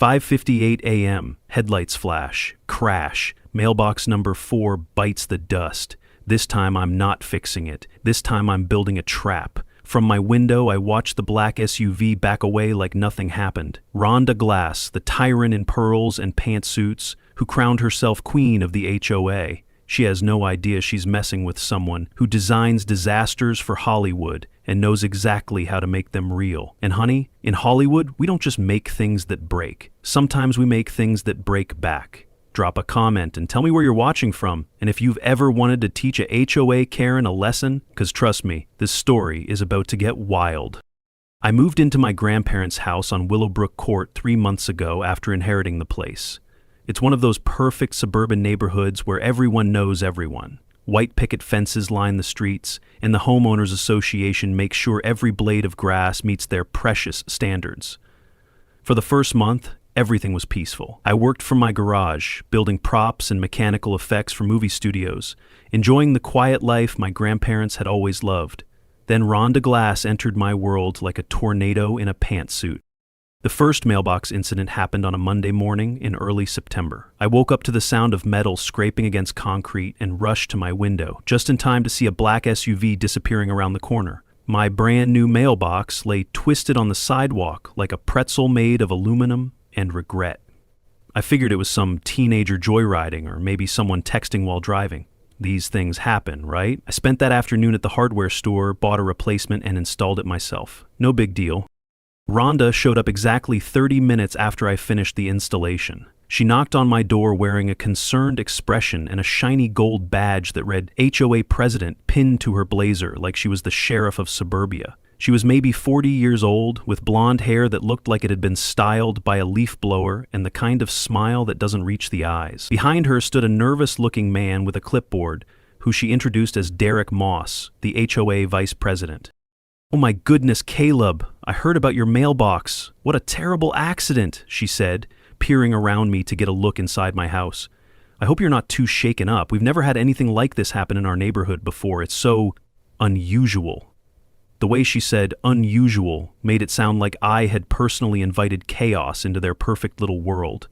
5:58 a.m. Headlights flash. Crash. Mailbox number 4 bites the dust. This time I'm not fixing it. This time I'm building a trap. From my window, I watch the black SUV back away like nothing happened. Rhonda Glass, the tyrant in pearls and pantsuits, who crowned herself queen of the HOA. She has no idea she's messing with someone who designs disasters for Hollywood and knows exactly how to make them real. And honey, in Hollywood, we don't just make things that break. Sometimes we make things that break back. Drop a comment and tell me where you're watching from, and if you've ever wanted to teach a HOA Karen a lesson, because trust me, this story is about to get wild. I moved into my grandparents' house on Willowbrook Court 3 months ago after inheriting the place. It's one of those perfect suburban neighborhoods where everyone knows everyone. White picket fences line the streets, and the homeowners association makes sure every blade of grass meets their precious standards. For the first month, everything was peaceful. I worked from my garage, building props and mechanical effects for movie studios, enjoying the quiet life my grandparents had always loved. Then Rhonda Glass entered my world like a tornado in a pantsuit. The first mailbox incident happened on a Monday morning in early September. I woke up to the sound of metal scraping against concrete and rushed to my window, just in time to see a black SUV disappearing around the corner. My brand new mailbox lay twisted on the sidewalk like a pretzel made of aluminum and regret. I figured it was some teenager joyriding or maybe someone texting while driving. These things happen, right? I spent that afternoon at the hardware store, bought a replacement, and installed it myself. No big deal. Rhonda showed up exactly 30 minutes after I finished the installation. She knocked on my door wearing a concerned expression and a shiny gold badge that read HOA President pinned to her blazer like she was the sheriff of suburbia. She was maybe 40 years old, with blonde hair that looked like it had been styled by a leaf blower and the kind of smile that doesn't reach the eyes. Behind her stood a nervous-looking man with a clipboard, who she introduced as Derek Moss, the HOA vice president. "Oh my goodness, Caleb, I heard about your mailbox. What a terrible accident," she said, peering around me to get a look inside my house. "I hope you're not too shaken up. We've never had anything like this happen in our neighborhood before. It's so unusual." The way she said unusual made it sound like I had personally invited chaos into their perfect little world.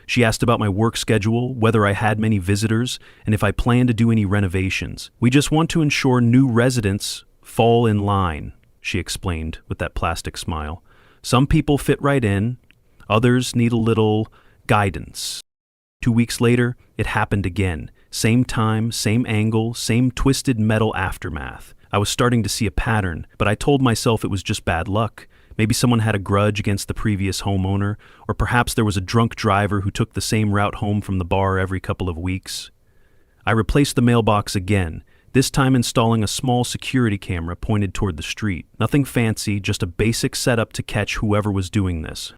She asked about my work schedule, whether I had many visitors, and if I planned to do any renovations. "We just want to ensure new residents fall in line," she explained with that plastic smile. "Some people fit right in, others need a little guidance." 2 weeks later, it happened again. Same time, same angle, same twisted metal aftermath. I was starting to see a pattern, but I told myself it was just bad luck. Maybe someone had a grudge against the previous homeowner, or perhaps there was a drunk driver who took the same route home from the bar every couple of weeks. I replaced the mailbox again, this time installing a small security camera pointed toward the street. Nothing fancy, just a basic setup to catch whoever was doing this.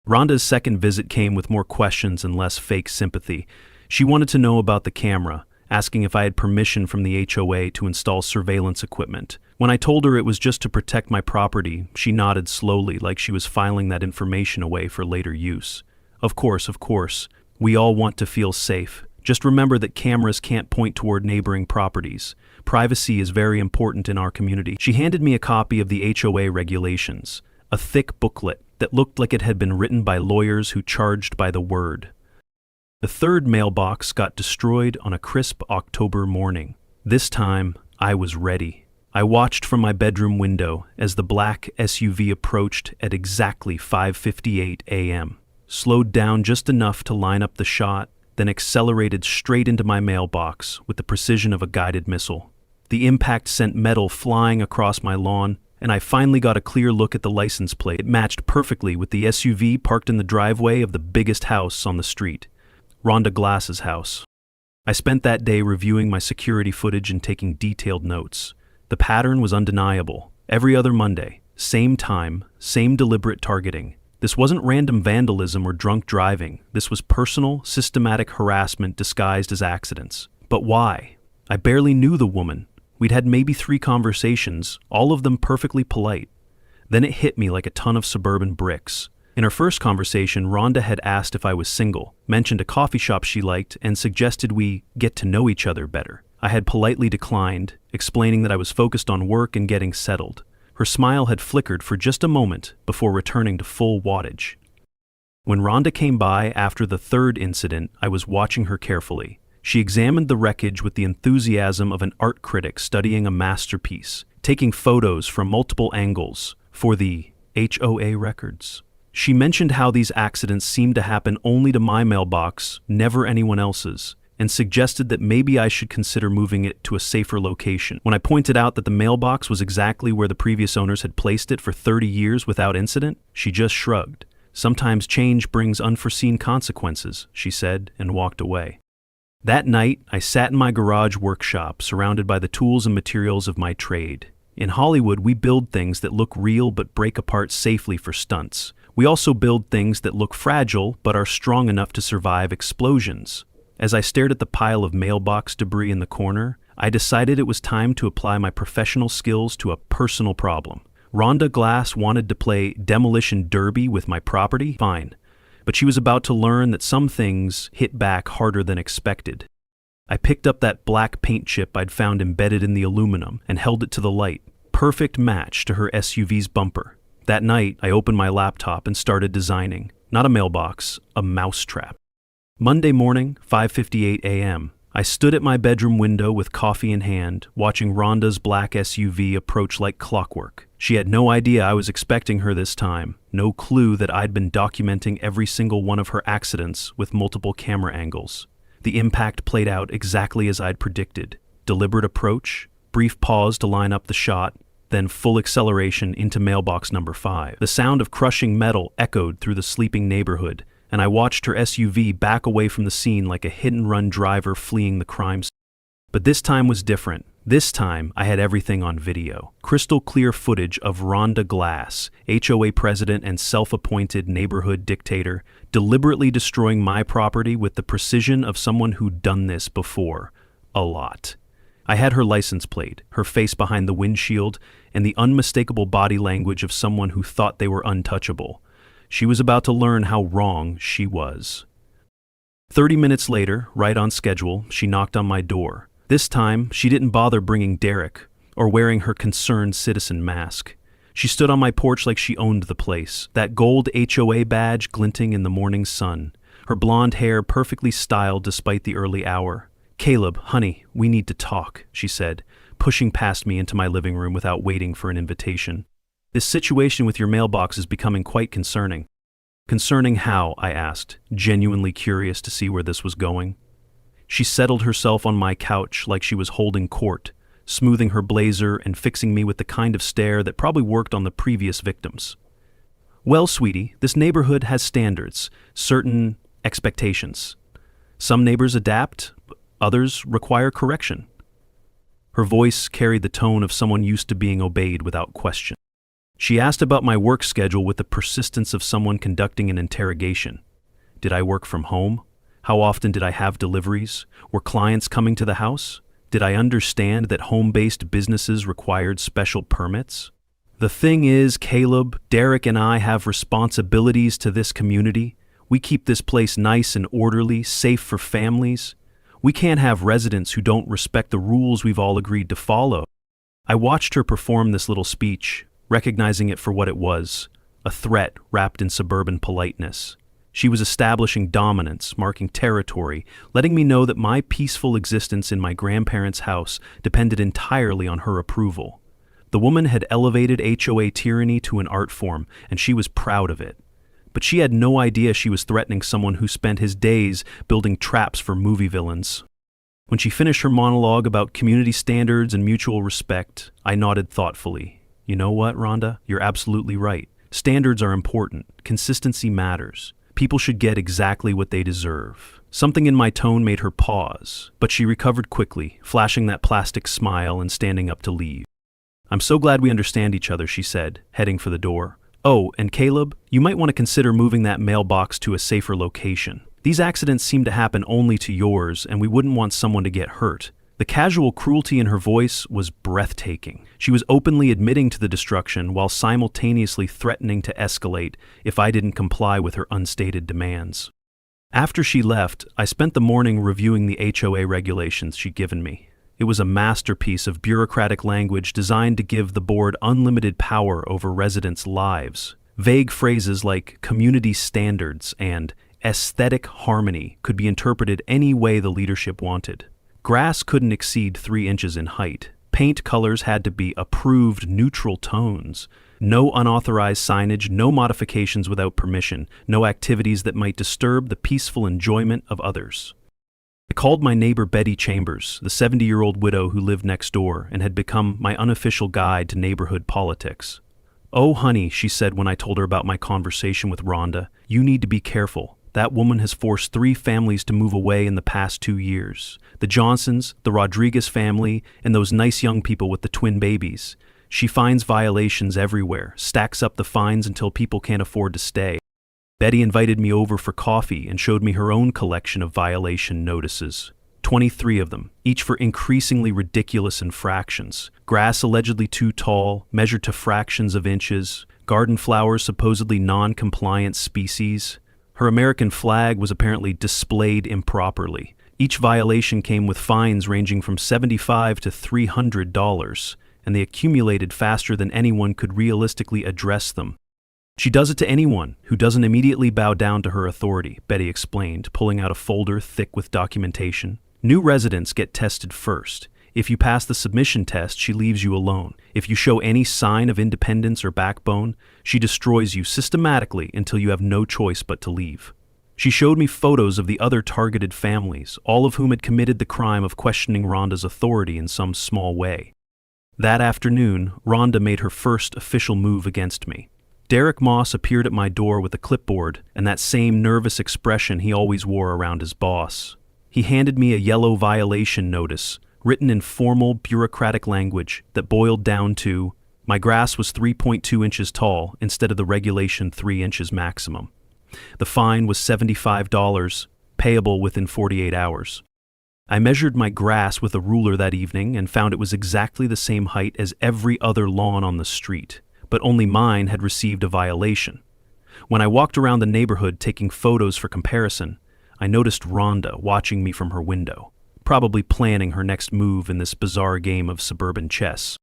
Rhonda's second visit came with more questions and less fake sympathy. She wanted to know about the camera, asking if I had permission from the HOA to install surveillance equipment. When I told her it was just to protect my property, she nodded slowly like she was filing that information away for later use. Of course, we all want to feel safe. Just remember that cameras can't point toward neighboring properties. Privacy is very important in our community. She handed me a copy of the HOA regulations, a thick booklet that looked like it had been written by lawyers who charged by the word. The third mailbox got destroyed on a crisp October morning. This time, I was ready. I watched from my bedroom window as the black SUV approached at exactly 5:58 a.m., slowed down just enough to line up the shot, then accelerated straight into my mailbox with the precision of a guided missile. The impact sent metal flying across my lawn, and I finally got a clear look at the license plate. It matched perfectly with the SUV parked in the driveway of the biggest house on the street. Rhonda Glass's house. I spent that day reviewing my security footage and taking detailed notes. The pattern was undeniable. Every other Monday, same time, same deliberate targeting. This wasn't random vandalism or drunk driving. This was personal, systematic harassment disguised as accidents. But why? I barely knew the woman. We'd had maybe 3 conversations, all of them perfectly polite. Then it hit me like a ton of suburban bricks. In our first conversation, Rhonda had asked if I was single, mentioned a coffee shop she liked, and suggested we get to know each other better. I had politely declined, explaining that I was focused on work and getting settled. Her smile had flickered for just a moment before returning to full wattage. When Rhonda came by after the third incident, I was watching her carefully. She examined the wreckage with the enthusiasm of an art critic studying a masterpiece, taking photos from multiple angles for the HOA records. She mentioned how these accidents seemed to happen only to my mailbox, never anyone else's, and suggested that maybe I should consider moving it to a safer location. When I pointed out that the mailbox was exactly where the previous owners had placed it for 30 years without incident, she just shrugged. "Sometimes change brings unforeseen consequences," she said, and walked away. That night, I sat in my garage workshop, surrounded by the tools and materials of my trade. In Hollywood, we build things that look real but break apart safely for stunts. We also build things that look fragile but are strong enough to survive explosions. As I stared at the pile of mailbox debris in the corner, I decided it was time to apply my professional skills to a personal problem. Rhonda Glass wanted to play demolition derby with my property? Fine. But she was about to learn that some things hit back harder than expected. I picked up that black paint chip I'd found embedded in the aluminum and held it to the light. Perfect match to her SUV's bumper. That night, I opened my laptop and started designing. Not a mailbox, a mousetrap. Monday morning, 5:58 a.m. I stood at my bedroom window with coffee in hand, watching Rhonda's black SUV approach like clockwork. She had no idea I was expecting her this time, no clue that I'd been documenting every single one of her accidents with multiple camera angles. The impact played out exactly as I'd predicted. Deliberate approach, brief pause to line up the shot, then full acceleration into mailbox number 5. The sound of crushing metal echoed through the sleeping neighborhood, and I watched her SUV back away from the scene like a hit-and-run driver fleeing the crime scene. But this time was different. This time, I had everything on video. Crystal clear footage of Rhonda Glass, HOA president and self-appointed neighborhood dictator, deliberately destroying my property with the precision of someone who'd done this before. A lot. I had her license plate, her face behind the windshield, and the unmistakable body language of someone who thought they were untouchable. She was about to learn how wrong she was. 30 minutes later, right on schedule, she knocked on my door. This time, she didn't bother bringing Derek or wearing her concerned citizen mask. She stood on my porch like she owned the place, that gold HOA badge glinting in the morning sun, her blonde hair perfectly styled despite the early hour. "Caleb, honey, we need to talk," she said, pushing past me into my living room without waiting for an invitation. "This situation with your mailbox is becoming quite concerning." "Concerning how?" I asked, genuinely curious to see where this was going. She settled herself on my couch like she was holding court, smoothing her blazer and fixing me with the kind of stare that probably worked on the previous victims. "Well, sweetie, this neighborhood has standards, certain expectations. Some neighbors adapt, others require correction." Her voice carried the tone of someone used to being obeyed without question. She asked about my work schedule with the persistence of someone conducting an interrogation. Did I work from home? How often did I have deliveries? Were clients coming to the house? Did I understand that home-based businesses required special permits? "The thing is, Caleb, Derek and I have responsibilities to this community. We keep this place nice and orderly, safe for families. We can't have residents who don't respect the rules we've all agreed to follow." I watched her perform this little speech, recognizing it for what it was, a threat wrapped in suburban politeness. She was establishing dominance, marking territory, letting me know that my peaceful existence in my grandparents' house depended entirely on her approval. The woman had elevated HOA tyranny to an art form, and she was proud of it. But she had no idea she was threatening someone who spent his days building traps for movie villains. When she finished her monologue about community standards and mutual respect, I nodded thoughtfully. "You know what, Rhonda? You're absolutely right. Standards are important. Consistency matters. People should get exactly what they deserve." Something in my tone made her pause, but she recovered quickly, flashing that plastic smile and standing up to leave. "I'm so glad we understand each other," she said, heading for the door. "Oh, and Caleb, you might want to consider moving that mailbox to a safer location. These accidents seem to happen only to yours, and we wouldn't want someone to get hurt." The casual cruelty in her voice was breathtaking. She was openly admitting to the destruction while simultaneously threatening to escalate if I didn't comply with her unstated demands. After she left, I spent the morning reviewing the HOA regulations she'd given me. It was a masterpiece of bureaucratic language designed to give the board unlimited power over residents' lives. Vague phrases like community standards and aesthetic harmony could be interpreted any way the leadership wanted. Grass couldn't exceed 3 inches in height. Paint colors had to be approved neutral tones. No unauthorized signage, no modifications without permission, no activities that might disturb the peaceful enjoyment of others. I called my neighbor Betty Chambers, the 70-year-old widow who lived next door and had become my unofficial guide to neighborhood politics. "Oh, honey," she said when I told her about my conversation with Rhonda, "you need to be careful. That woman has forced 3 families to move away in the past 2 years. The Johnsons, the Rodriguez family, and those nice young people with the twin babies. She finds violations everywhere, stacks up the fines until people can't afford to stay." Betty invited me over for coffee and showed me her own collection of violation notices. 23 of them, each for increasingly ridiculous infractions. Grass allegedly too tall, measured to fractions of inches. Garden flowers supposedly non-compliant species. Her American flag was apparently displayed improperly. Each violation came with fines ranging from $75 to $300, and they accumulated faster than anyone could realistically address them. "She does it to anyone who doesn't immediately bow down to her authority," Betty explained, pulling out a folder thick with documentation. "New residents get tested first. If you pass the submission test, she leaves you alone. If you show any sign of independence or backbone, she destroys you systematically until you have no choice but to leave." She showed me photos of the other targeted families, all of whom had committed the crime of questioning Rhonda's authority in some small way. That afternoon, Rhonda made her first official move against me. Derek Moss appeared at my door with a clipboard and that same nervous expression he always wore around his boss. He handed me a yellow violation notice, written in formal, bureaucratic language that boiled down to, my grass was 3.2 inches tall instead of the regulation 3 inches maximum. The fine was $75, payable within 48 hours. I measured my grass with a ruler that evening and found it was exactly the same height as every other lawn on the street, but only mine had received a violation. When I walked around the neighborhood taking photos for comparison, I noticed Rhonda watching me from her window, probably planning her next move in this bizarre game of suburban chess.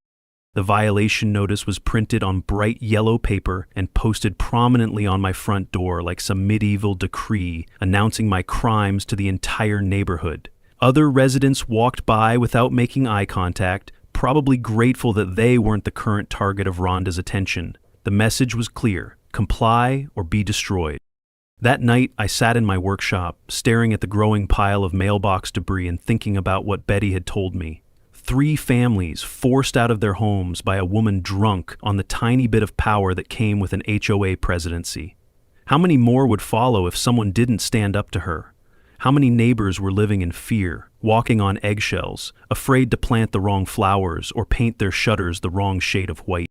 The violation notice was printed on bright yellow paper and posted prominently on my front door like some medieval decree announcing my crimes to the entire neighborhood. Other residents walked by without making eye contact, probably grateful that they weren't the current target of Rhonda's attention. The message was clear: comply or be destroyed. That night, I sat in my workshop, staring at the growing pile of mailbox debris and thinking about what Betty had told me. 3 families forced out of their homes by a woman drunk on the tiny bit of power that came with an HOA presidency. How many more would follow if someone didn't stand up to her? How many neighbors were living in fear, walking on eggshells, afraid to plant the wrong flowers or paint their shutters the wrong shade of white?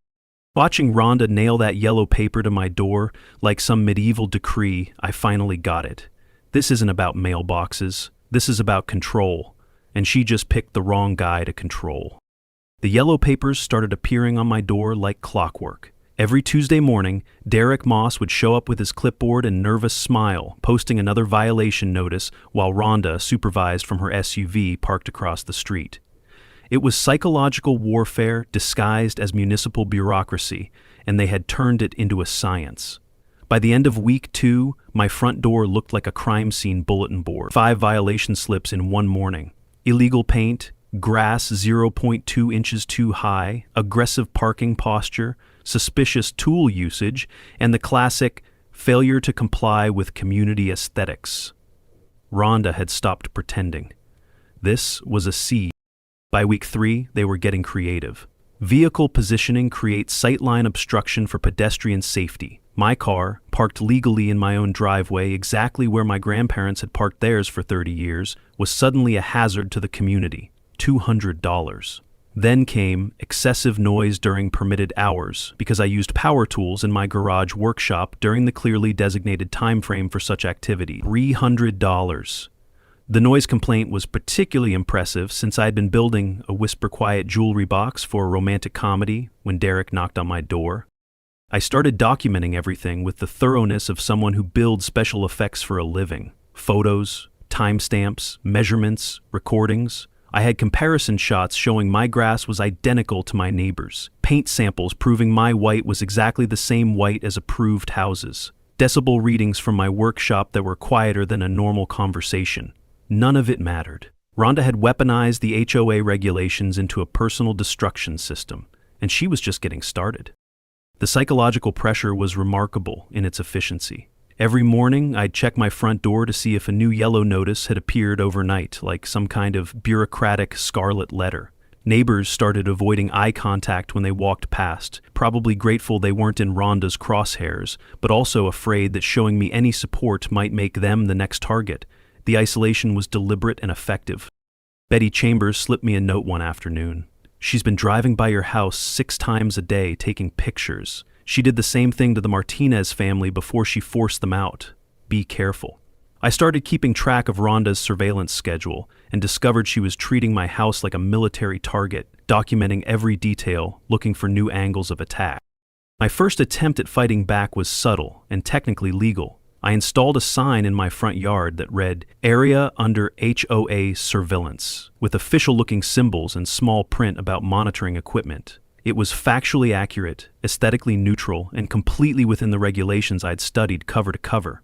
Watching Rhonda nail that yellow paper to my door like some medieval decree, I finally got it. This isn't about mailboxes. This is about control. And she just picked the wrong guy to control. The yellow papers started appearing on my door like clockwork. Every Tuesday morning, Derek Moss would show up with his clipboard and nervous smile, posting another violation notice while Rhonda supervised from her SUV parked across the street. It was psychological warfare disguised as municipal bureaucracy, and they had turned it into a science. By the end of week 2, my front door looked like a crime scene bulletin board. 5 violation slips in one morning. Illegal paint, grass 0.2 inches too high, aggressive parking posture, suspicious tool usage, and the classic failure to comply with community aesthetics. Rhonda had stopped pretending. This was a seed. By week 3, they were getting creative. Vehicle positioning creates sightline obstruction for pedestrian safety. My car, parked legally in my own driveway exactly where my grandparents had parked theirs for 30 years, was suddenly a hazard to the community. $200. Then came excessive noise during permitted hours because I used power tools in my garage workshop during the clearly designated time frame for such activity. $300. The noise complaint was particularly impressive since I had been building a whisper-quiet jewelry box for a romantic comedy when Derek knocked on my door. I started documenting everything with the thoroughness of someone who builds special effects for a living. Photos, timestamps, measurements, recordings, I had comparison shots showing my grass was identical to my neighbor's, paint samples proving my white was exactly the same white as approved houses, decibel readings from my workshop that were quieter than a normal conversation. None of it mattered. Rhonda had weaponized the HOA regulations into a personal destruction system, and she was just getting started. The psychological pressure was remarkable in its efficiency. Every morning, I'd check my front door to see if a new yellow notice had appeared overnight, like some kind of bureaucratic scarlet letter. Neighbors started avoiding eye contact when they walked past, probably grateful they weren't in Rhonda's crosshairs, but also afraid that showing me any support might make them the next target. The isolation was deliberate and effective. Betty Chambers slipped me a note one afternoon. "She's been driving by your house 6 times a day taking pictures. She did the same thing to the Martinez family before she forced them out. Be careful." I started keeping track of Rhonda's surveillance schedule and discovered she was treating my house like a military target, documenting every detail, looking for new angles of attack. My first attempt at fighting back was subtle and technically legal. I installed a sign in my front yard that read, "Area under HOA surveillance," with official-looking symbols and small print about monitoring equipment. It was factually accurate, aesthetically neutral, and completely within the regulations I'd studied cover to cover.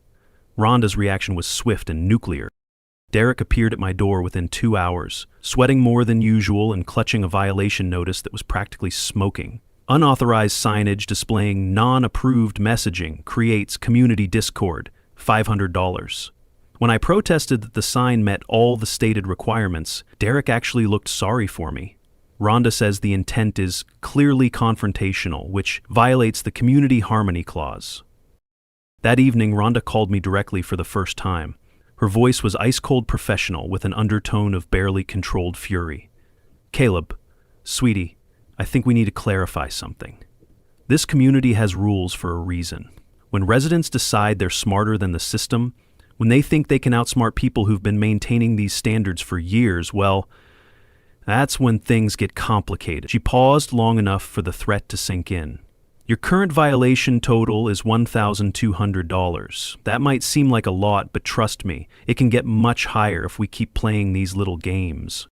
Rhonda's reaction was swift and nuclear. Derek appeared at my door within 2 hours, sweating more than usual and clutching a violation notice that was practically smoking. Unauthorized signage displaying non-approved messaging creates community discord, $500. When I protested that the sign met all the stated requirements, Derek actually looked sorry for me. Rhonda says the intent is clearly confrontational, which violates the community harmony clause. That evening, Rhonda called me directly for the first time. Her voice was ice-cold professional with an undertone of barely controlled fury. "Caleb, sweetie, I think we need to clarify something. This community has rules for a reason. When residents decide they're smarter than the system, when they think they can outsmart people who've been maintaining these standards for years, well, that's when things get complicated." She paused long enough for the threat to sink in. "Your current violation total is $1,200. That might seem like a lot, but trust me, it can get much higher if we keep playing these little games."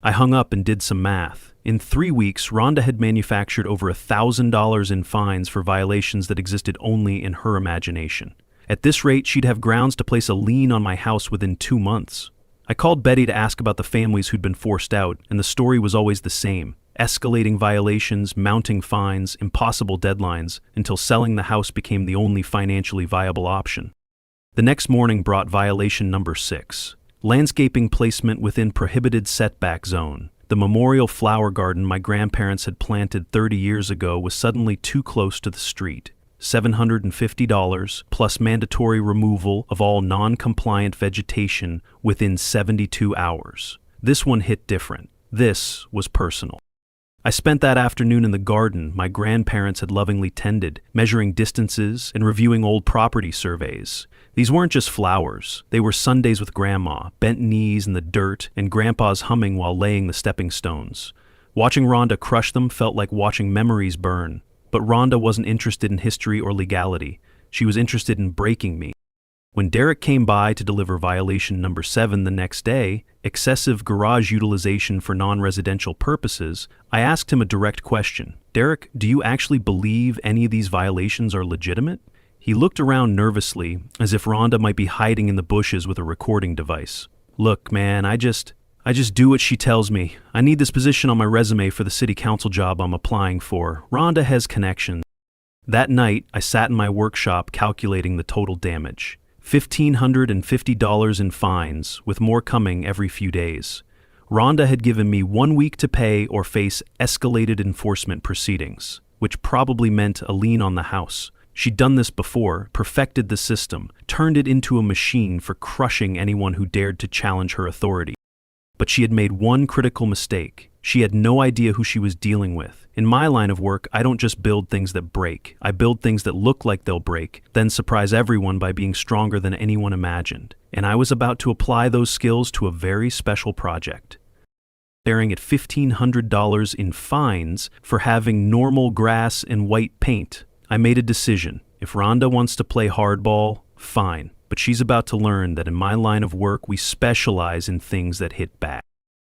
I hung up and did some math. In 3 weeks, Rhonda had manufactured over $1,000 in fines for violations that existed only in her imagination. At this rate, she'd have grounds to place a lien on my house within 2 months. I called Betty to ask about the families who'd been forced out, and the story was always the same. Escalating violations, mounting fines, impossible deadlines, until selling the house became the only financially viable option. The next morning brought violation number 6. Landscaping placement within prohibited setback zone. The memorial flower garden my grandparents had planted 30 years ago was suddenly too close to the street. $750 plus mandatory removal of all non-compliant vegetation within 72 hours. This one hit different. This was personal. I spent that afternoon in the garden my grandparents had lovingly tended, measuring distances and reviewing old property surveys. These weren't just flowers. They were Sundays with Grandma, bent knees in the dirt, and Grandpa's humming while laying the stepping stones. Watching Rhonda crush them felt like watching memories burn. But Rhonda wasn't interested in history or legality. She was interested in breaking me. When Derek came by to deliver violation number 7 the next day, excessive garage utilization for non-residential purposes, I asked him a direct question. "Derek, do you actually believe any of these violations are legitimate?" He looked around nervously, as if Rhonda might be hiding in the bushes with a recording device. "Look, man, I just do what she tells me. I need this position on my resume for the city council job I'm applying for. Rhonda has connections." That night, I sat in my workshop calculating the total damage. $1,550 in fines, with more coming every few days. Rhonda had given me 1 week to pay or face escalated enforcement proceedings, which probably meant a lien on the house. She'd done this before, perfected the system, turned it into a machine for crushing anyone who dared to challenge her authority. But she had made one critical mistake. She had no idea who she was dealing with. In my line of work, I don't just build things that break. I build things that look like they'll break, then surprise everyone by being stronger than anyone imagined. And I was about to apply those skills to a very special project. Staring at $1,500 in fines for having normal grass and white paint, I made a decision. If Rhonda wants to play hardball, fine. But she's about to learn that in my line of work, we specialize in things that hit back.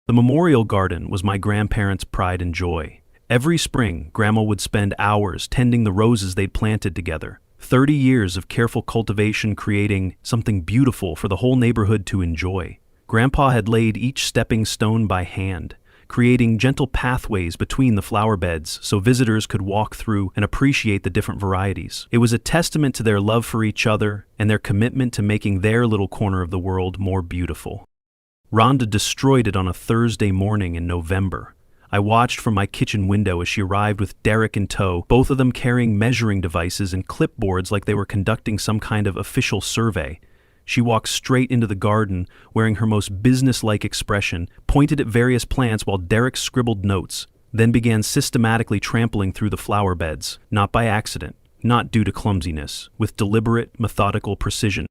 The memorial garden was my grandparents' pride and joy. Every spring, Grandma would spend hours tending the roses they'd planted together. 30 years of careful cultivation creating something beautiful for the whole neighborhood to enjoy. Grandpa had laid each stepping stone by hand, creating gentle pathways between the flower beds so visitors could walk through and appreciate the different varieties. It was a testament to their love for each other and their commitment to making their little corner of the world more beautiful. Rhonda destroyed it on a Thursday morning in November. I watched from my kitchen window as she arrived with Derek in tow, both of them carrying measuring devices and clipboards like they were conducting some kind of official survey. She walked straight into the garden, wearing her most business-like expression, pointed at various plants while Derek scribbled notes, then began systematically trampling through the flower beds, not by accident, not due to clumsiness, with deliberate, methodical precision.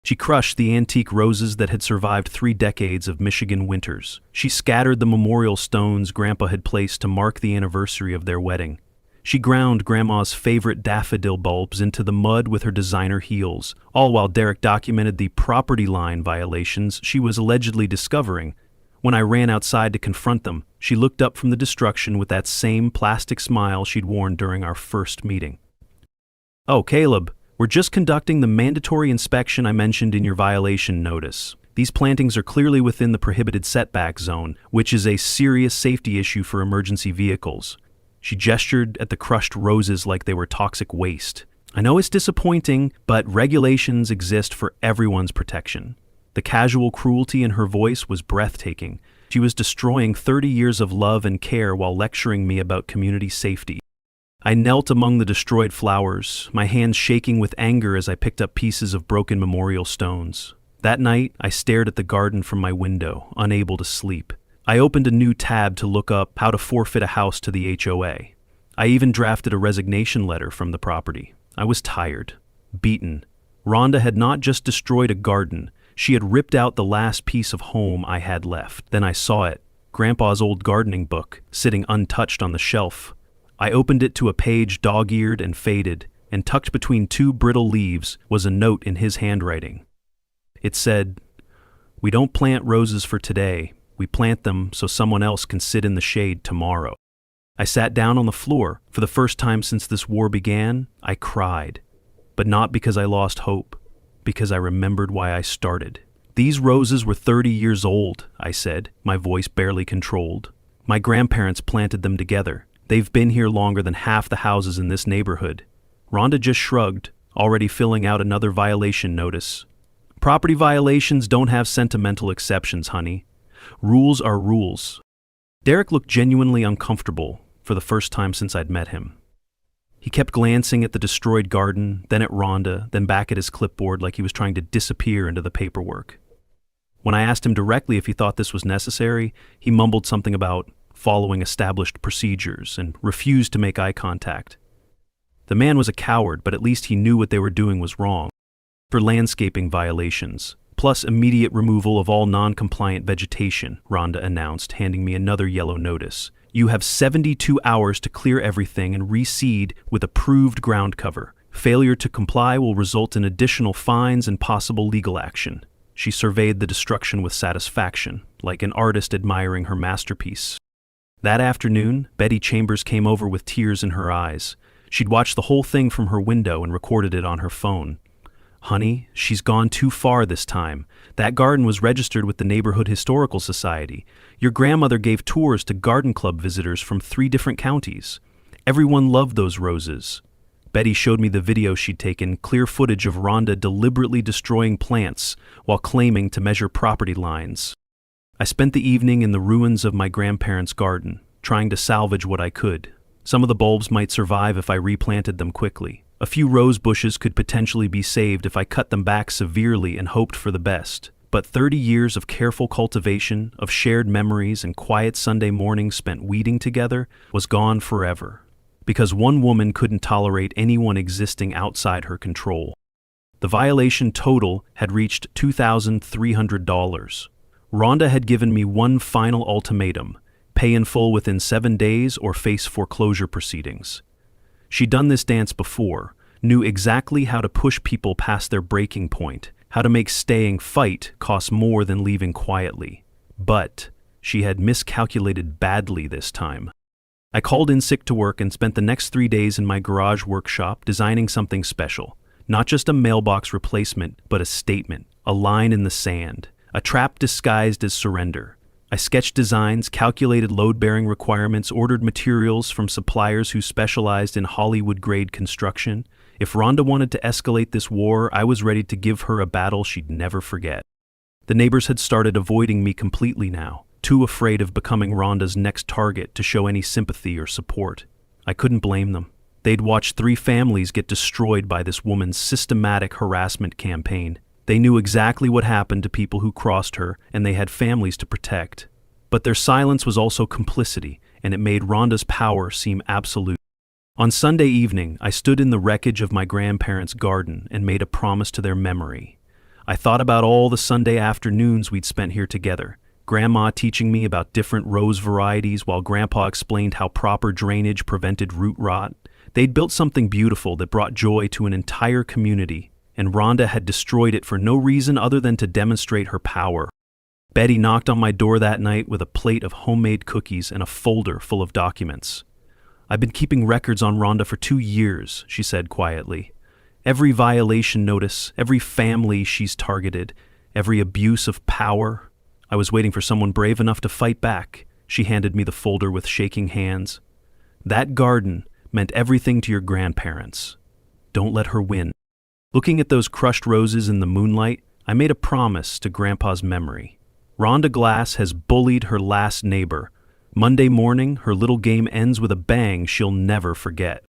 She crushed the antique roses that had survived 3 decades of Michigan winters. She scattered the memorial stones Grandpa had placed to mark the anniversary of their wedding. She ground Grandma's favorite daffodil bulbs into the mud with her designer heels, all while Derek documented the property line violations she was allegedly discovering. When I ran outside to confront them, she looked up from the destruction with that same plastic smile she'd worn during our first meeting. "Oh, Caleb, we're just conducting the mandatory inspection I mentioned in your violation notice. These plantings are clearly within the prohibited setback zone, which is a serious safety issue for emergency vehicles." She gestured at the crushed roses like they were toxic waste. "I know it's disappointing, but regulations exist for everyone's protection." The casual cruelty in her voice was breathtaking. She was destroying 30 years of love and care while lecturing me about community safety. I knelt among the destroyed flowers, my hands shaking with anger as I picked up pieces of broken memorial stones. That night, I stared at the garden from my window, unable to sleep. I opened a new tab to look up how to forfeit a house to the HOA. I even drafted a resignation letter from the property. I was tired, beaten. Rhonda had not just destroyed a garden, she had ripped out the last piece of home I had left. Then I saw it, Grandpa's old gardening book, sitting untouched on the shelf. I opened it to a page dog-eared and faded, and tucked between 2 brittle leaves was a note in his handwriting. It said, "We don't plant roses for today. We plant them so someone else can sit in the shade tomorrow." I sat down on the floor. For the first time since this war began, I cried. But not because I lost hope, because I remembered why I started. "These roses were 30 years old," I said, my voice barely controlled. "My grandparents planted them together. They've been here longer than half the houses in this neighborhood." Rhonda just shrugged, already filling out another violation notice. "Property violations don't have sentimental exceptions, honey. Rules are rules." Derek looked genuinely uncomfortable for the first time since I'd met him. He kept glancing at the destroyed garden, then at Rhonda, then back at his clipboard like he was trying to disappear into the paperwork. When I asked him directly if he thought this was necessary, he mumbled something about following established procedures and refused to make eye contact. The man was a coward, but at least he knew what they were doing was wrong. For landscaping violations, plus immediate removal of all non-compliant vegetation, Rhonda announced, handing me another yellow notice. "You have 72 hours to clear everything and reseed with approved ground cover. Failure to comply will result in additional fines and possible legal action." She surveyed the destruction with satisfaction, like an artist admiring her masterpiece. That afternoon, Betty Chambers came over with tears in her eyes. She'd watched the whole thing from her window and recorded it on her phone. "Honey, she's gone too far this time. That garden was registered with the Neighborhood Historical Society. Your grandmother gave tours to garden club visitors from 3 different counties. Everyone loved those roses." Betty showed me the video she'd taken, clear footage of Rhonda deliberately destroying plants while claiming to measure property lines. I spent the evening in the ruins of my grandparents' garden, trying to salvage what I could. Some of the bulbs might survive if I replanted them quickly. A few rose bushes could potentially be saved if I cut them back severely and hoped for the best. But 30 years of careful cultivation, of shared memories and quiet Sunday mornings spent weeding together was gone forever. Because one woman couldn't tolerate anyone existing outside her control. The violation total had reached $2,300. Rhonda had given me one final ultimatum: pay in full within 7 days or face foreclosure proceedings. She'd done this dance before, knew exactly how to push people past their breaking point, how to make staying fight cost more than leaving quietly. But She had miscalculated badly this time. I called in sick to work and spent the next 3 days in my garage workshop designing something special. Not just a mailbox replacement, but a statement, a line in the sand, a trap disguised as surrender. I sketched designs, calculated load-bearing requirements, ordered materials from suppliers who specialized in Hollywood-grade construction. If Rhonda wanted to escalate this war, I was ready to give her a battle she'd never forget. The neighbors had started avoiding me completely now, too afraid of becoming Rhonda's next target to show any sympathy or support. I couldn't blame them. They'd watched 3 families get destroyed by this woman's systematic harassment campaign. They knew exactly what happened to people who crossed her, and they had families to protect. But their silence was also complicity, and it made Rhonda's power seem absolute. On Sunday evening, I stood in the wreckage of my grandparents' garden and made a promise to their memory. I thought about all the Sunday afternoons we'd spent here together, Grandma teaching me about different rose varieties while Grandpa explained how proper drainage prevented root rot. They'd built something beautiful that brought joy to an entire community, and Rhonda had destroyed it for no reason other than to demonstrate her power. Betty knocked on my door that night with a plate of homemade cookies and a folder full of documents. "I've been keeping records on Rhonda for 2 years," she said quietly. "Every violation notice, every family she's targeted, every abuse of power." I was waiting for someone brave enough to fight back. She handed me the folder with shaking hands. "That garden meant everything to your grandparents. Don't let her win." Looking at those crushed roses in the moonlight, I made a promise to Grandpa's memory. Rhonda Glass has bullied her last neighbor. Monday morning, her little game ends with a bang she'll never forget.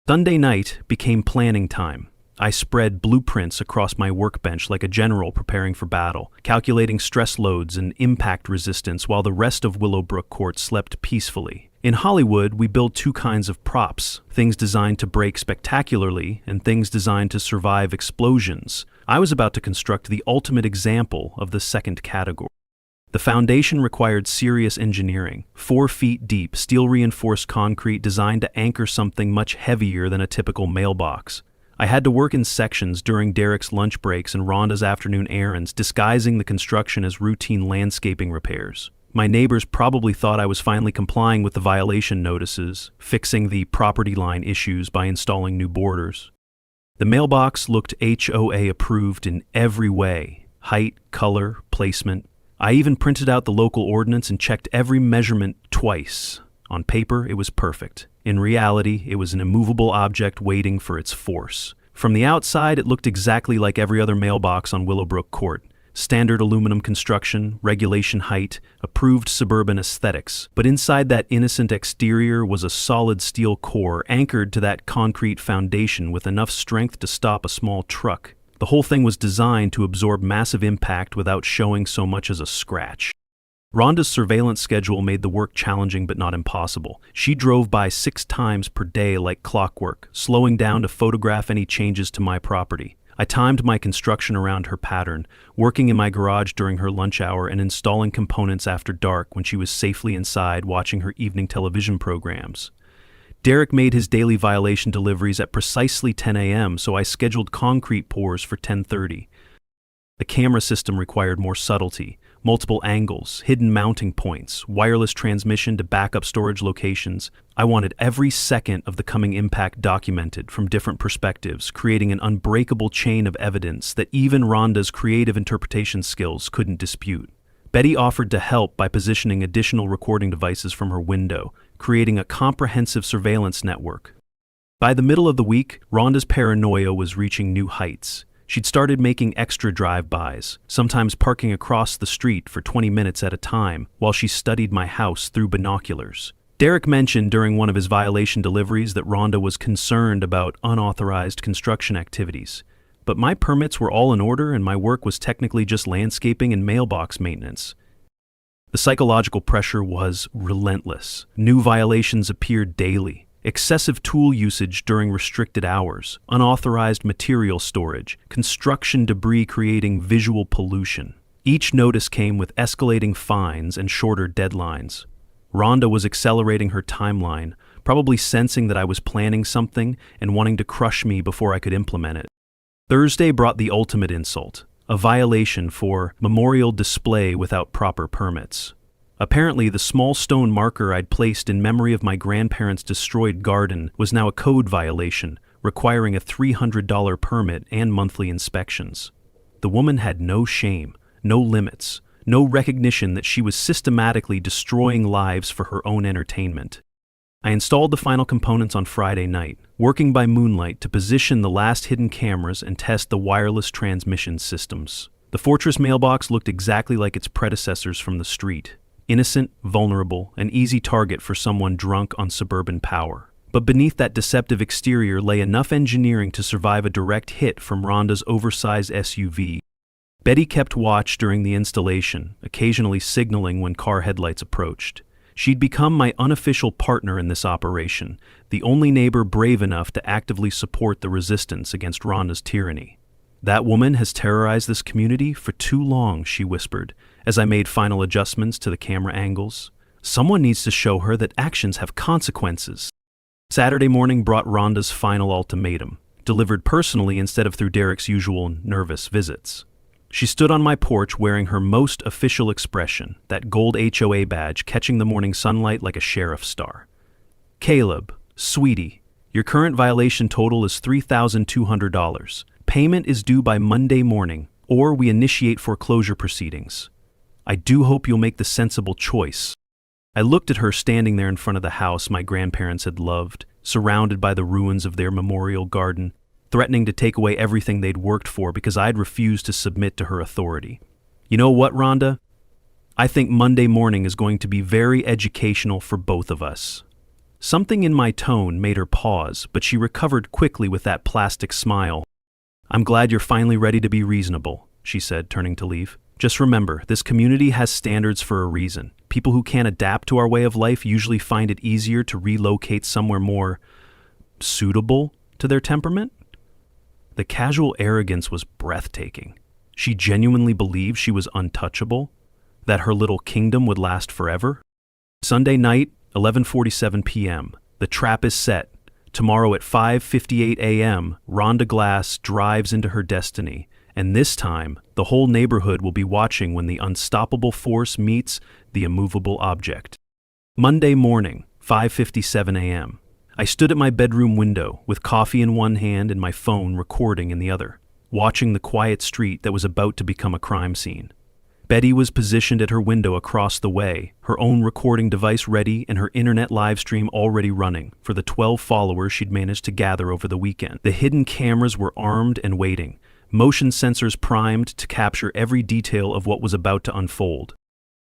Sunday night became planning time. I spread blueprints across my workbench like a general preparing for battle, calculating stress loads and impact resistance while the rest of Willowbrook Court slept peacefully. In Hollywood, we build 2 kinds of props, things designed to break spectacularly and things designed to survive explosions. I was about to construct the ultimate example of the second category. The foundation required serious engineering, 4 feet deep, steel-reinforced concrete designed to anchor something much heavier than a typical mailbox. I had to work in sections during Derek's lunch breaks and Rhonda's afternoon errands, disguising the construction as routine landscaping repairs. My neighbors probably thought I was finally complying with the violation notices, fixing the property line issues by installing new borders. The mailbox looked HOA approved in every way: height, color, placement. I even printed out the local ordinance and checked every measurement twice. On paper, it was perfect. In reality, it was an immovable object waiting for its force. From the outside, it looked exactly like every other mailbox on Willowbrook Court. Standard aluminum construction, regulation height, approved suburban aesthetics. But inside that innocent exterior was a solid steel core anchored to that concrete foundation with enough strength to stop a small truck. The whole thing was designed to absorb massive impact without showing so much as a scratch. Rhonda's surveillance schedule made the work challenging but not impossible. She drove by 6 times per day like clockwork, slowing down to photograph any changes to my property. I timed my construction around her pattern, working in my garage during her lunch hour and installing components after dark when she was safely inside watching her evening television programs. Derek made his daily violation deliveries at precisely 10 a.m., so I scheduled concrete pours for 10:30. The camera system required more subtlety, multiple angles, hidden mounting points, wireless transmission to backup storage locations. I wanted every second of the coming impact documented from different perspectives, creating an unbreakable chain of evidence that even Rhonda's creative interpretation skills couldn't dispute. Betty offered to help by positioning additional recording devices from her window, creating a comprehensive surveillance network. By the middle of the week, Rhonda's paranoia was reaching new heights. She'd started making extra drive-bys, sometimes parking across the street for 20 minutes at a time while she studied my house through binoculars. Derek mentioned during one of his violation deliveries that Rhonda was concerned about unauthorized construction activities. But my permits were all in order and my work was technically just landscaping and mailbox maintenance. The psychological pressure was relentless. New violations appeared daily. Excessive tool usage during restricted hours, unauthorized material storage, construction debris creating visual pollution. Each notice came with escalating fines and shorter deadlines. Rhonda was accelerating her timeline, probably sensing that I was planning something and wanting to crush me before I could implement it. Thursday brought the ultimate insult, a violation for memorial display without proper permits. Apparently, the small stone marker I'd placed in memory of my grandparents' destroyed garden was now a code violation, requiring a $300 permit and monthly inspections. The woman had no shame, no limits, no recognition that she was systematically destroying lives for her own entertainment. I installed the final components on Friday night, working by moonlight to position the last hidden cameras and test the wireless transmission systems. The Fortress mailbox looked exactly like its predecessors from the street. Innocent, vulnerable, an easy target for someone drunk on suburban power. But beneath that deceptive exterior lay enough engineering to survive a direct hit from Rhonda's oversized SUV. Betty kept watch during the installation, occasionally signaling when car headlights approached. She'd become my unofficial partner in this operation, the only neighbor brave enough to actively support the resistance against Rhonda's tyranny. "That woman has terrorized this community for too long," she whispered, as I made final adjustments to the camera angles. "Someone needs to show her that actions have consequences." Saturday morning brought Rhonda's final ultimatum, delivered personally instead of through Derek's usual nervous visits. She stood on my porch wearing her most official expression, that gold HOA badge catching the morning sunlight like a sheriff's star. "Caleb, sweetie, your current violation total is $3,200. Payment is due by Monday morning, or we initiate foreclosure proceedings. I do hope you'll make the sensible choice." I looked at her standing there in front of the house my grandparents had loved, surrounded by the ruins of their memorial garden, threatening to take away everything they'd worked for because I'd refused to submit to her authority. "You know what, Rhonda? I think Monday morning is going to be very educational for both of us." Something in my tone made her pause, but she recovered quickly with that plastic smile. "I'm glad you're finally ready to be reasonable," she said, turning to leave. "Just remember, this community has standards for a reason. People who can't adapt to our way of life usually find it easier to relocate somewhere more suitable to their temperament." The casual arrogance was breathtaking. She genuinely believed she was untouchable, that her little kingdom would last forever. Sunday night, 11:47 p.m. The trap is set. Tomorrow at 5:58 a.m., Rhonda Glass drives into her destiny, and this time, the whole neighborhood will be watching when the unstoppable force meets the immovable object. Monday morning, 5:57 a.m. I stood at my bedroom window, with coffee in one hand and my phone recording in the other, watching the quiet street that was about to become a crime scene. Betty was positioned at her window across the way, her own recording device ready and her internet live stream already running for the 12 followers she'd managed to gather over the weekend. The hidden cameras were armed and waiting, motion sensors primed to capture every detail of what was about to unfold.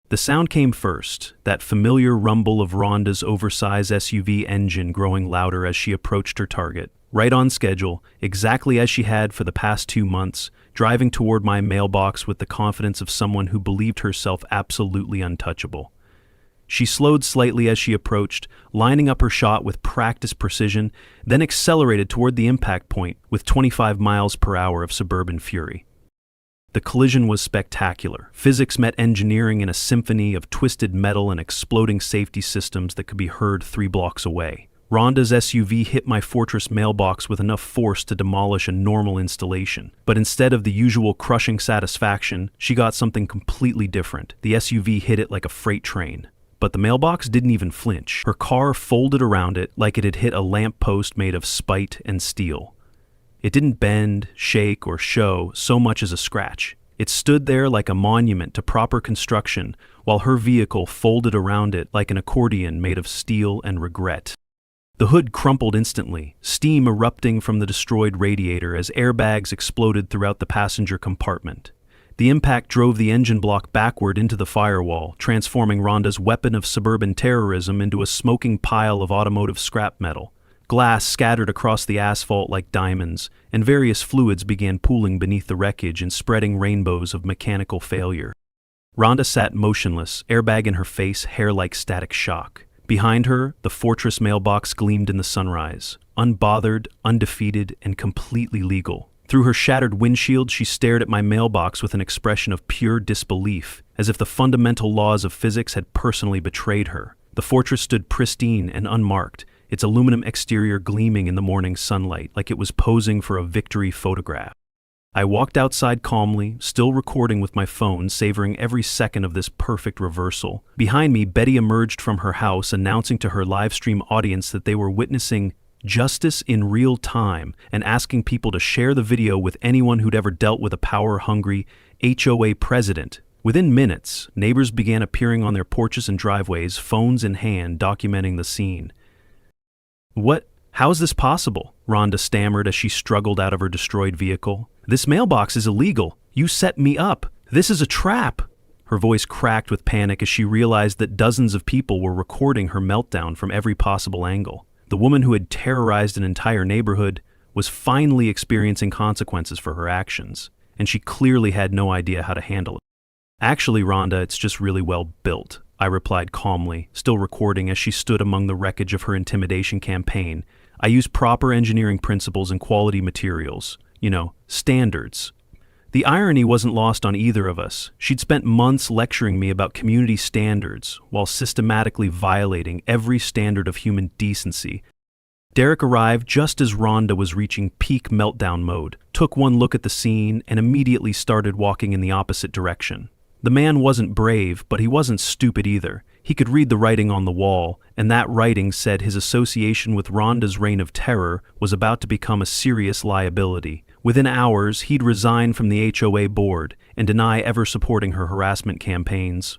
The sound came first, that familiar rumble of Rhonda's oversized SUV engine growing louder as she approached her target. Right on schedule, exactly as she had for the past 2 months, driving toward my mailbox with the confidence of someone who believed herself absolutely untouchable. She slowed slightly as she approached, lining up her shot with practiced precision, then accelerated toward the impact point with 25 miles per hour of suburban fury. The collision was spectacular. Physics met engineering in a symphony of twisted metal and exploding safety systems that could be heard 3 blocks away. Rhonda's SUV hit my Fortress mailbox with enough force to demolish a normal installation. But instead of the usual crushing satisfaction, she got something completely different. The SUV hit it like a freight train. But the mailbox didn't even flinch. Her car folded around it like it had hit a lamppost made of spite and steel. It didn't bend, shake, or show so much as a scratch. It stood there like a monument to proper construction, while her vehicle folded around it like an accordion made of steel and regret. The hood crumpled instantly, steam erupting from the destroyed radiator as airbags exploded throughout the passenger compartment. The impact drove the engine block backward into the firewall, transforming Rhonda's weapon of suburban terrorism into a smoking pile of automotive scrap metal. Glass scattered across the asphalt like diamonds, and various fluids began pooling beneath the wreckage and spreading rainbows of mechanical failure. Rhonda sat motionless, airbag in her face, hair like static shock. Behind her, the Fortress mailbox gleamed in the sunrise, unbothered, undefeated, and completely legal. Through her shattered windshield, she stared at my mailbox with an expression of pure disbelief, as if the fundamental laws of physics had personally betrayed her. The Fortress stood pristine and unmarked, its aluminum exterior gleaming in the morning sunlight like it was posing for a victory photograph. I walked outside calmly, still recording with my phone, savoring every second of this perfect reversal. Behind me, Betty emerged from her house, announcing to her live stream audience that they were witnessing justice in real time and asking people to share the video with anyone who'd ever dealt with a power-hungry HOA president. Within minutes, neighbors began appearing on their porches and driveways, phones in hand, documenting the scene. How is this possible? Rhonda stammered as she struggled out of her destroyed vehicle. This mailbox is illegal. You set me up. This is a trap. Her voice cracked with panic as she realized that dozens of people were recording her meltdown from every possible angle. The woman who had terrorized an entire neighborhood was finally experiencing consequences for her actions, and she clearly had no idea how to handle it. Actually, Rhonda, it's just really well built, I replied calmly, still recording as she stood among the wreckage of her intimidation campaign. I use proper engineering principles and quality materials. Standards. The irony wasn't lost on either of us. She'd spent months lecturing me about community standards while systematically violating every standard of human decency. Derek arrived just as Rhonda was reaching peak meltdown mode, took one look at the scene, and immediately started walking in the opposite direction. The man wasn't brave, but he wasn't stupid either. He could read the writing on the wall, and that writing said his association with Rhonda's reign of terror was about to become a serious liability. Within hours, he'd resign from the HOA board and deny ever supporting her harassment campaigns.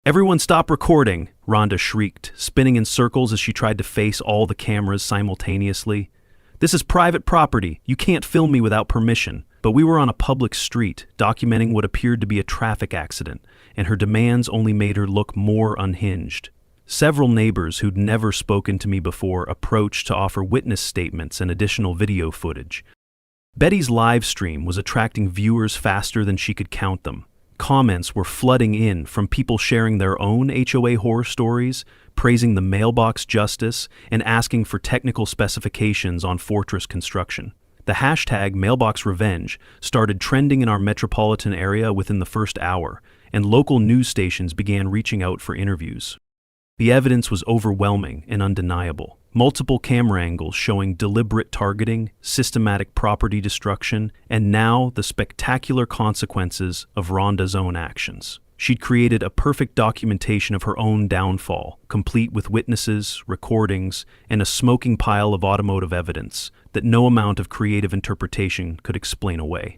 "Everyone stop recording!" Rhonda shrieked, spinning in circles as she tried to face all the cameras simultaneously. "This is private property. You can't film me without permission." But we were on a public street, documenting what appeared to be a traffic accident, and her demands only made her look more unhinged. Several neighbors who'd never spoken to me before approached to offer witness statements and additional video footage. Betty's live stream was attracting viewers faster than she could count them. Comments were flooding in from people sharing their own HOA horror stories, praising the mailbox justice, and asking for technical specifications on fortress construction. The hashtag #MailboxRevenge started trending in our metropolitan area within the first hour, and local news stations began reaching out for interviews. The evidence was overwhelming and undeniable. Multiple camera angles showing deliberate targeting, systematic property destruction, and now the spectacular consequences of Rhonda's own actions. She'd created a perfect documentation of her own downfall, complete with witnesses, recordings, and a smoking pile of automotive evidence that no amount of creative interpretation could explain away.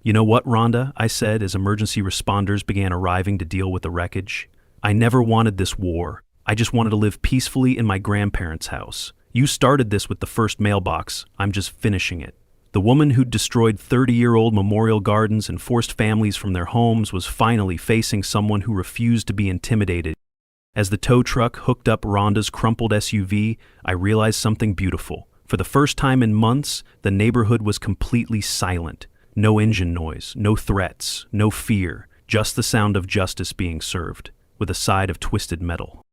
"You know what, Rhonda?" I said as emergency responders began arriving to deal with the wreckage. "I never wanted this war. I just wanted to live peacefully in my grandparents' house. You started this with the first mailbox. I'm just finishing it." The woman who'd destroyed 30-year-old memorial gardens and forced families from their homes was finally facing someone who refused to be intimidated. As the tow truck hooked up Rhonda's crumpled SUV, I realized something beautiful. For the first time in months, the neighborhood was completely silent. No engine noise, no threats, no fear, just the sound of justice being served, with a side of twisted metal.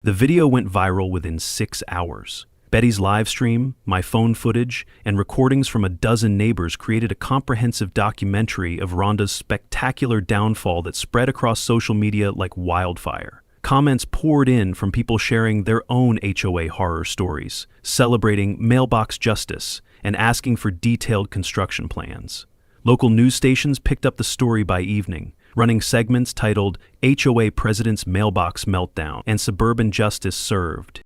The video went viral within 6 hours. Betty's live stream, my phone footage, and recordings from a dozen neighbors created a comprehensive documentary of Rhonda's spectacular downfall that spread across social media like wildfire. Comments poured in from people sharing their own HOA horror stories, celebrating mailbox justice, and asking for detailed construction plans. Local news stations picked up the story by evening, running segments titled "HOA President's Mailbox Meltdown" and "Suburban Justice Served."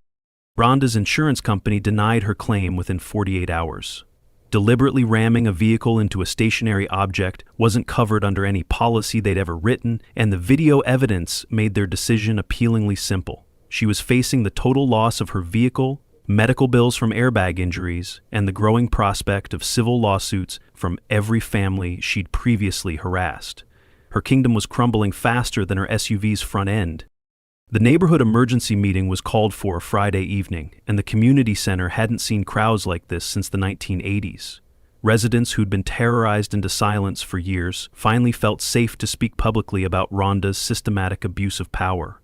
Rhonda's insurance company denied her claim within 48 hours. Deliberately ramming a vehicle into a stationary object wasn't covered under any policy they'd ever written, and the video evidence made their decision appealingly simple. She was facing the total loss of her vehicle, medical bills from airbag injuries, and the growing prospect of civil lawsuits from every family she'd previously harassed. Her kingdom was crumbling faster than her SUV's front end. The neighborhood emergency meeting was called for Friday evening, and the community center hadn't seen crowds like this since the 1980s. Residents who'd been terrorized into silence for years finally felt safe to speak publicly about Rhonda's systematic abuse of power.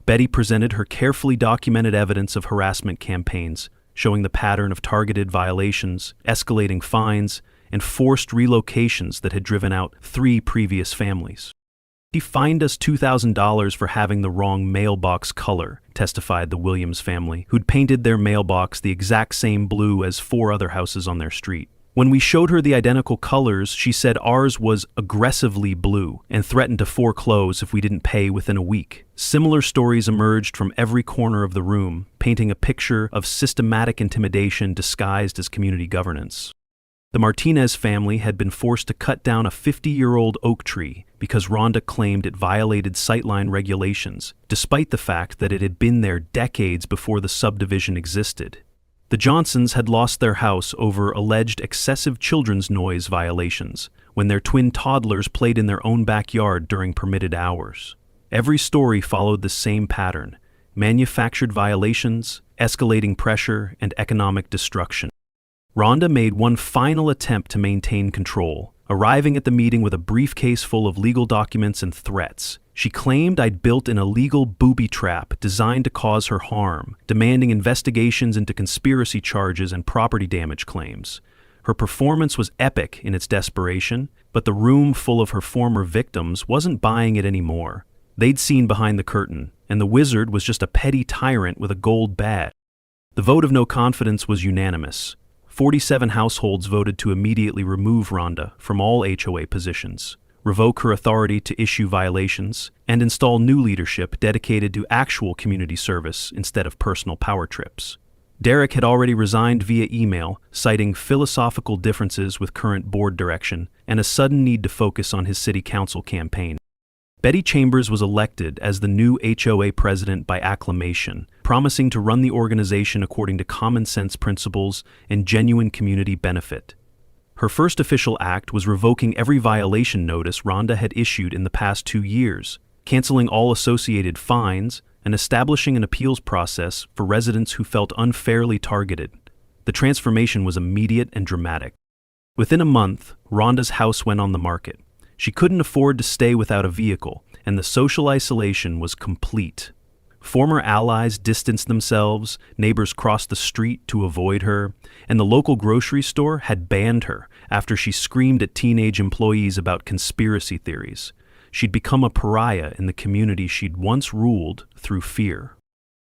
Betty presented her carefully documented evidence of harassment campaigns, showing the pattern of targeted violations, escalating fines, and forced relocations that had driven out 3 previous families. "He fined us $2,000 for having the wrong mailbox color," testified the Williams family, who'd painted their mailbox the exact same blue as 4 other houses on their street. When we showed her the identical colors, she said ours was aggressively blue and threatened to foreclose if we didn't pay within a week. Similar stories emerged from every corner of the room, painting a picture of systematic intimidation disguised as community governance. The Martinez family had been forced to cut down a 50-year-old oak tree because Rhonda claimed it violated sightline regulations, despite the fact that it had been there decades before the subdivision existed. The Johnsons had lost their house over alleged excessive children's noise violations when their twin toddlers played in their own backyard during permitted hours. Every story followed the same pattern: manufactured violations, escalating pressure, and economic destruction. Rhonda made one final attempt to maintain control, arriving at the meeting with a briefcase full of legal documents and threats. She claimed I'd built an illegal booby trap designed to cause her harm, demanding investigations into conspiracy charges and property damage claims. Her performance was epic in its desperation, but the room full of her former victims wasn't buying it anymore. They'd seen behind the curtain, and the wizard was just a petty tyrant with a gold badge. The vote of no confidence was unanimous. 47 households voted to immediately remove Rhonda from all HOA positions, revoke her authority to issue violations, and install new leadership dedicated to actual community service instead of personal power trips. Derek had already resigned via email, citing philosophical differences with current board direction and a sudden need to focus on his city council campaign. Betty Chambers was elected as the new HOA president by acclamation, promising to run the organization according to common sense principles and genuine community benefit. Her first official act was revoking every violation notice Rhonda had issued in the past 2 years, canceling all associated fines, and establishing an appeals process for residents who felt unfairly targeted. The transformation was immediate and dramatic. Within a month, Rhonda's house went on the market. She couldn't afford to stay without a vehicle, and the social isolation was complete. Former allies distanced themselves, neighbors crossed the street to avoid her, and the local grocery store had banned her after she screamed at teenage employees about conspiracy theories. She'd become a pariah in the community she'd once ruled through fear.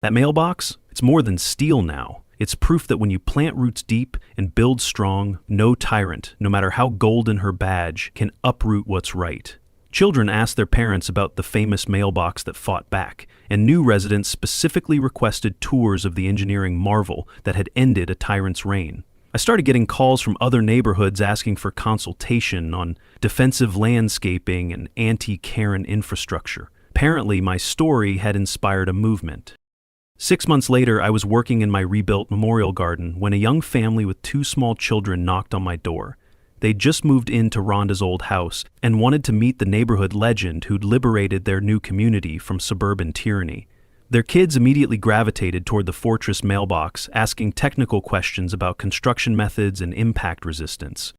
That mailbox? It's more than steel now. It's proof that when you plant roots deep and build strong, no tyrant, no matter how golden her badge, can uproot what's right. Children asked their parents about the famous mailbox that fought back, and new residents specifically requested tours of the engineering marvel that had ended a tyrant's reign. I started getting calls from other neighborhoods asking for consultation on defensive landscaping and anti-Karen infrastructure. Apparently, my story had inspired a movement. 6 months later, I was working in my rebuilt memorial garden when a young family with 2 small children knocked on my door. They'd just moved into Rhonda's old house and wanted to meet the neighborhood legend who'd liberated their new community from suburban tyranny. Their kids immediately gravitated toward the fortress mailbox, asking technical questions about construction methods and impact resistance.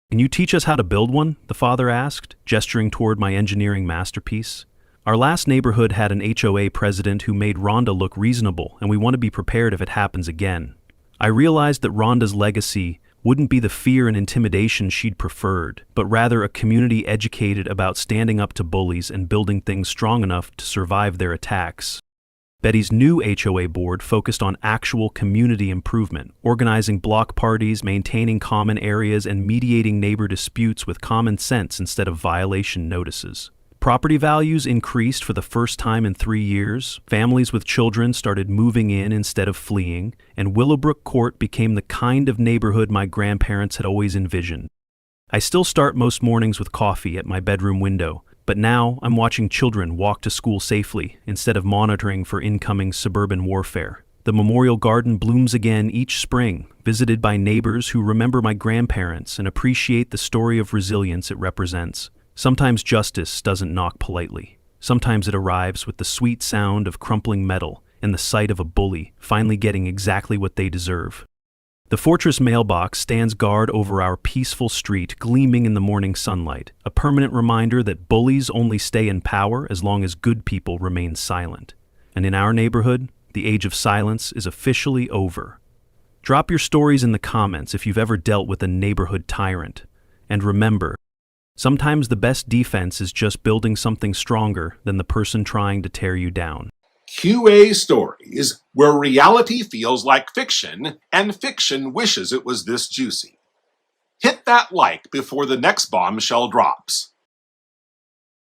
"Can you teach us how to build one?" the father asked, gesturing toward my engineering masterpiece. Our last neighborhood had an HOA president who made Rhonda look reasonable, and we want to be prepared if it happens again. I realized that Rhonda's legacy wouldn't be the fear and intimidation she'd preferred, but rather a community educated about standing up to bullies and building things strong enough to survive their attacks. Betty's new HOA board focused on actual community improvement, organizing block parties, maintaining common areas, and mediating neighbor disputes with common sense instead of violation notices. Property values increased for the first time in 3 years, families with children started moving in instead of fleeing, and Willowbrook Court became the kind of neighborhood my grandparents had always envisioned. I still start most mornings with coffee at my bedroom window, but now I'm watching children walk to school safely instead of monitoring for incoming suburban warfare. The memorial garden blooms again each spring, visited by neighbors who remember my grandparents and appreciate the story of resilience it represents. Sometimes justice doesn't knock politely. Sometimes it arrives with the sweet sound of crumpling metal and the sight of a bully finally getting exactly what they deserve. The fortress mailbox stands guard over our peaceful street, gleaming in the morning sunlight, a permanent reminder that bullies only stay in power as long as good people remain silent. And in our neighborhood, the age of silence is officially over. Drop your stories in the comments if you've ever dealt with a neighborhood tyrant. And remember, sometimes the best defense is just building something stronger than the person trying to tear you down. QA stories, where reality feels like fiction and fiction wishes it was this juicy. hit that like before the next bombshell drops.